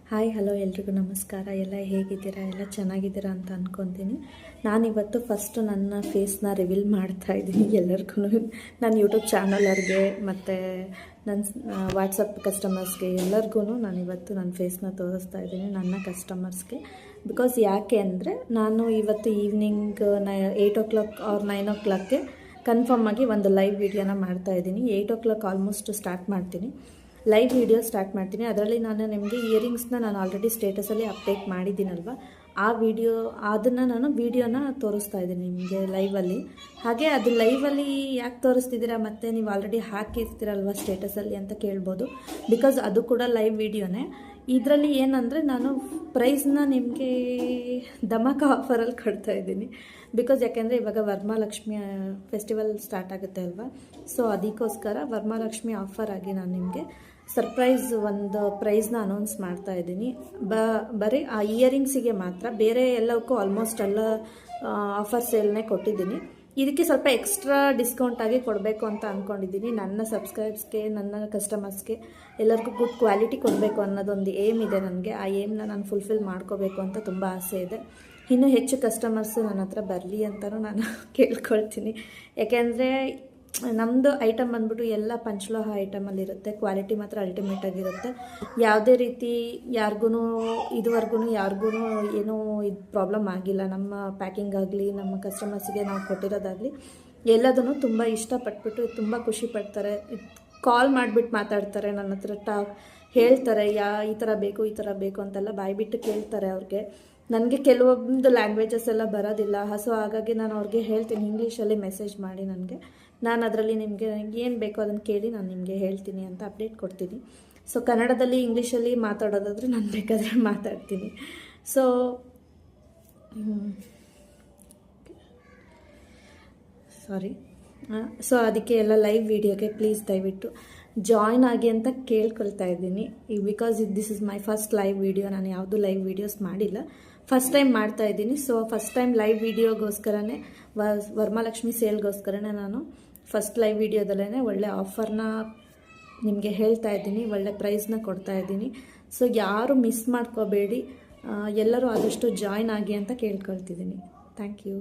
Hi hello ಎಲ್ರಿಗೂ ನಮಸ್ಕಾರ. ಎಲ್ಲ ಹೇಗಿದ್ದೀರಾ? ಎಲ್ಲ ಚೆನ್ನಾಗಿದ್ದೀರಾ ಅಂತ ಅಂದ್ಕೊತೀನಿ. ನಾನಿವತ್ತು ಫಸ್ಟು ನನ್ನ ಫೇಸ್ನ ರಿವೀಲ್ ಮಾಡ್ತಾಯಿದ್ದೀನಿ ಎಲ್ಲರಿಗೂ. ನನ್ನ ಯೂಟ್ಯೂಬ್ ಚಾನಲರ್ಗೆ ಮತ್ತು ನನ್ನ ವಾಟ್ಸಪ್ ಕಸ್ಟಮರ್ಸ್ಗೆ ಎಲ್ಲರಿಗೂ ನಾನಿವತ್ತು ನನ್ನ ಫೇಸ್ನ ತೋರಿಸ್ತಾ ಇದ್ದೀನಿ, ನನ್ನ ಕಸ್ಟಮರ್ಸ್ಗೆ. ಬಿಕಾಸ್ ಯಾಕೆ ಅಂದರೆ ನಾನು ಇವತ್ತು ಈವ್ನಿಂಗ್ 8 or 9 ಕನ್ಫರ್ಮ್ ಆಗಿ ಒಂದು ಲೈವ್ ವಿಡಿಯೋನ ಮಾಡ್ತಾಯಿದ್ದೀನಿ. 8 ಆಲ್ಮೋಸ್ಟ್ ಸ್ಟಾರ್ಟ್ ಮಾಡ್ತೀನಿ, ಲೈವ್ ವಿಡಿಯೋ ಸ್ಟಾರ್ಟ್ ಮಾಡ್ತೀನಿ. ಅದರಲ್ಲಿ ನಾನು ನಿಮಗೆ ಇಯರಿಂಗ್ಸ್ನ ನಾನು ಆಲ್ರೆಡಿ ಸ್ಟೇಟಸಲ್ಲಿ ಅಪ್ಡೇಟ್ ಮಾಡಿದ್ದೀನಲ್ವ, ಆ ವಿಡಿಯೋ ಅದನ್ನು ನಾನು ವಿಡಿಯೋನ ತೋರಿಸ್ತಾ ಇದ್ದೀನಿ ನಿಮಗೆ ಲೈವಲ್ಲಿ. ಹಾಗೆ ಅದು ಲೈವಲ್ಲಿ ಯಾಕೆ ತೋರಿಸ್ತಿದ್ದೀರಾ, ಮತ್ತು ನೀವು ಆಲ್ರೆಡಿ ಹಾಕಿರ್ತೀರಲ್ವ ಸ್ಟೇಟಸಲ್ಲಿ ಅಂತ ಕೇಳ್ಬೋದು. ಬಿಕಾಸ್ ಅದು ಕೂಡ ಲೈವ್ ವಿಡಿಯೋನೇ. ಇದರಲ್ಲಿ ಏನಂದರೆ ನಾನು ಪ್ರೈಸ್ನ ನಿಮಗೆ ಧಮಾಕ ಆಫರಲ್ಲಿ ಕೊಡ್ತಾಯಿದ್ದೀನಿ. ಬಿಕಾಸ್ ಯಾಕೆಂದರೆ ಇವಾಗ ವರಮಹಾಲಕ್ಷ್ಮಿ ಫೆಸ್ಟಿವಲ್ ಸ್ಟಾರ್ಟ್ ಆಗುತ್ತೆ ಅಲ್ವಾ, ಸೊ ಅದಕ್ಕೋಸ್ಕರ ವರಮಹಾಲಕ್ಷ್ಮಿ ಆಫರ್ ಆಗಿ ನಾನು ನಿಮಗೆ ಸರ್ಪ್ರೈಸ್ ಒಂದು ಪ್ರೈಸ್ನ ಅನೌನ್ಸ್ ಮಾಡ್ತಾ ಇದ್ದೀನಿ. ಬರೀ ಆ ಇಯರಿಂಗ್ಸಿಗೆ ಮಾತ್ರ, ಬೇರೆ ಎಲ್ಲವಕ್ಕೂ ಆಲ್ಮೋಸ್ಟ್ ಎಲ್ಲ ಆಫರ್ ಸೇಲ್ನೇ ಕೊಟ್ಟಿದ್ದೀನಿ. ಇದಕ್ಕೆ ಸ್ವಲ್ಪ ಎಕ್ಸ್ಟ್ರಾ ಡಿಸ್ಕೌಂಟಾಗಿ ಕೊಡಬೇಕು ಅಂತ ಅಂದ್ಕೊಂಡಿದ್ದೀನಿ. ನನ್ನ ಸಬ್ಸ್ಕ್ರೈಬ್ಸ್ಗೆ, ನನ್ನ ಕಸ್ಟಮರ್ಸ್ಗೆ ಎಲ್ಲರಿಗೂ ಗುಡ್ ಕ್ವಾಲಿಟಿ ಕೊಡಬೇಕು ಅನ್ನೋದೊಂದು ಏಮ್ ಇದೆ ನನಗೆ. ಆ ಏಮ್ನ ನಾನು ಫುಲ್ಫಿಲ್ ಮಾಡ್ಕೋಬೇಕು ಅಂತ ತುಂಬ ಆಸೆ ಇದೆ. ಇನ್ನೂ ಹೆಚ್ಚು ಕಸ್ಟಮರ್ಸು ನನ್ನ ಹತ್ರ ಬರಲಿ ಅಂತಲೂ ನಾನು ಕೇಳ್ಕೊಳ್ತೀನಿ. ಯಾಕೆಂದರೆ ನಮ್ಮದು ಐಟಮ್ ಬಂದ್ಬಿಟ್ಟು ಎಲ್ಲ ಪಂಚಲೋಹ ಐಟಮಲ್ಲಿರುತ್ತೆ. ಕ್ವಾಲಿಟಿ ಮಾತ್ರ ಅಲ್ಟಿಮೇಟಾಗಿರುತ್ತೆ. ಯಾವುದೇ ರೀತಿ ಇದುವರೆಗೂ ಯಾರಿಗೂ ಏನೂ ಇದು ಪ್ರಾಬ್ಲಮ್ ಆಗಿಲ್ಲ. ನಮ್ಮ ಪ್ಯಾಕಿಂಗ್ ಆಗಲಿ, ನಮ್ಮ ಕಸ್ಟಮರ್ಸ್ಗೆ ನಾವು ಕೊಟ್ಟಿರೋದಾಗಲಿ ಎಲ್ಲದನ್ನು ತುಂಬ ಇಷ್ಟಪಟ್ಬಿಟ್ಟು ತುಂಬ ಖುಷಿ ಪಡ್ತಾರೆ. ಕಾಲ್ ಮಾಡಿಬಿಟ್ಟು ಮಾತಾಡ್ತಾರೆ, ನನ್ನ ಹತ್ರ ಹೇಳ್ತಾರೆ ಈ ಥರ ಬೇಕು ಈ ಥರ ಬೇಕು ಅಂತೆಲ್ಲ ಬಾಯ್ಬಿಟ್ಟು ಕೇಳ್ತಾರೆ. ಅವ್ರಿಗೆ ನನಗೆ ಕೆಲವೊಂದು ಲ್ಯಾಂಗ್ವೇಜಸ್ ಎಲ್ಲ ಬರೋದಿಲ್ಲ, ಸೊ ಹಾಗಾಗಿ ನಾನು ಅವ್ರಿಗೆ ಹೇಳ್ತೀನಿ ಇಂಗ್ಲೀಷಲ್ಲಿ ಮೆಸೇಜ್ ಮಾಡಿ ನನಗೆ. ನಾನು ಅದರಲ್ಲಿ ನಿಮಗೆ ಏನು ಬೇಕೋ ಅದನ್ನು ಕೇಳಿ ನಾನು ನಿಮಗೆ ಹೇಳ್ತೀನಿ ಅಂತ ಅಪ್ಡೇಟ್ ಕೊಡ್ತೀನಿ. ಸೊ ಕನ್ನಡದಲ್ಲಿ ಇಂಗ್ಲೀಷಲ್ಲಿ ಮಾತಾಡೋದಾದರೆ ನಾನು ಬೇಕಾದರೆ ಮಾತಾಡ್ತೀನಿ. ಸೊ ಅದಕ್ಕೆ ಎಲ್ಲ ಲೈವ್ ವಿಡಿಯೋಗೆ ಪ್ಲೀಸ್ ದಯವಿಟ್ಟು ಜಾಯ್ನ್ ಆಗಿ ಅಂತ ಕೇಳ್ಕೊಳ್ತಾ ಇದ್ದೀನಿ. Because this is my first live video. ನಾನು ಯಾವುದೂ ಲೈವ್ ವೀಡಿಯೋಸ್ ಮಾಡಿಲ್ಲ, ಫಸ್ಟ್ ಟೈಮ್ ಮಾಡ್ತಾ ಇದ್ದೀನಿ. ಸೊ ಫಸ್ಟ್ ಟೈಮ್ ಲೈವ್ ವಿಡಿಯೋಗೋಸ್ಕರನೇ, ವರಮಹಾಲಕ್ಷ್ಮಿ ಸೇಲ್ಗೋಸ್ಕರನೇ ನಾನು ಫಸ್ಟ್ ಲೈವ್ ವಿಡಿಯೋದಲ್ಲೇ ಒಳ್ಳೆ ಆಫರ್ನ ನಿಮಗೆ ಹೇಳ್ತಾ ಇದ್ದೀನಿ, ಒಳ್ಳೆ ಪ್ರೈಸ್ನ ಕೊಡ್ತಾ ಇದ್ದೀನಿ. ಸೊ ಯಾರು ಮಿಸ್ ಮಾಡ್ಕೋಬೇಡಿ, ಎಲ್ಲರೂ ಆದಷ್ಟು ಜಾಯ್ನ್ ಆಗಿ ಅಂತ ಕೇಳ್ಕೊಳ್ತಿದ್ದೀನಿ. Thank you.